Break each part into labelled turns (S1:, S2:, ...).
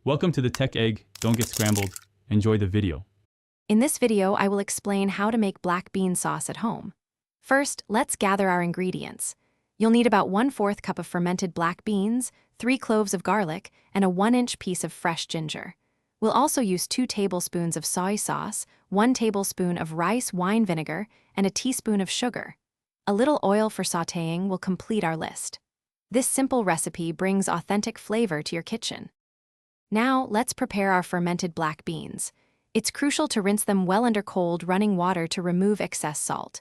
S1: Welcome to the Tech Egg. Don't get scrambled. Enjoy the video.
S2: In this video, I will explain how to make black bean sauce at home. First, let's gather our ingredients. You'll need about 1/4 cup of fermented black beans, 3 cloves of garlic, and a 1-inch piece of fresh ginger. We'll also use 2 tablespoons of soy sauce, 1 tablespoon of rice wine vinegar, and a teaspoon of sugar. A little oil for sautéing will complete our list. This simple recipe brings authentic flavor to your kitchen. Now, let's prepare our fermented black beans. It's crucial to rinse them well under cold, running water to remove excess salt.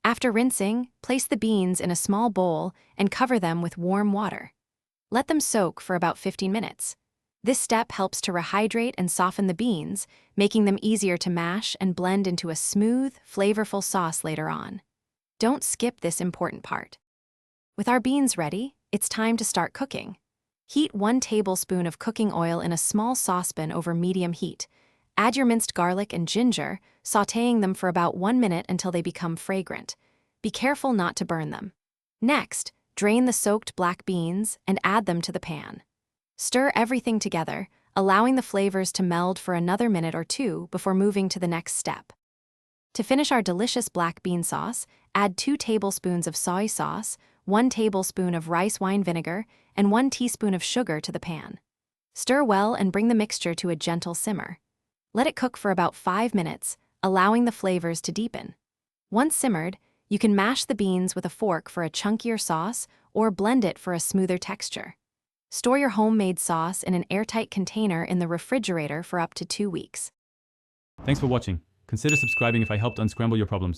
S2: After rinsing, place the beans in a small bowl and cover them with warm water. Let them soak for about 15 minutes. This step helps to rehydrate and soften the beans, making them easier to mash and blend into a smooth, flavorful sauce later on. Don't skip this important part. With our beans ready, it's time to start cooking. Heat 1 tablespoon of cooking oil in a small saucepan over medium heat. Add your minced garlic and ginger, sautéing them for about 1 minute until they become fragrant. Be careful not to burn them. Next, drain the soaked black beans and add them to the pan. Stir everything together, allowing the flavors to meld for another minute or 2 before moving to the next step. To finish our delicious black bean sauce, add 2 tablespoons of soy sauce, 1 tablespoon of rice wine vinegar, and 1 teaspoon of sugar to the pan. Stir well and bring the mixture to a gentle simmer. Let it cook for about 5 minutes, allowing the flavors to deepen. Once simmered, you can mash the beans with a fork for a chunkier sauce or blend it for a smoother texture. Store your homemade sauce in an airtight container in the refrigerator for up to 2 weeks.
S1: Thanks for watching. Consider subscribing if I helped unscramble your problems.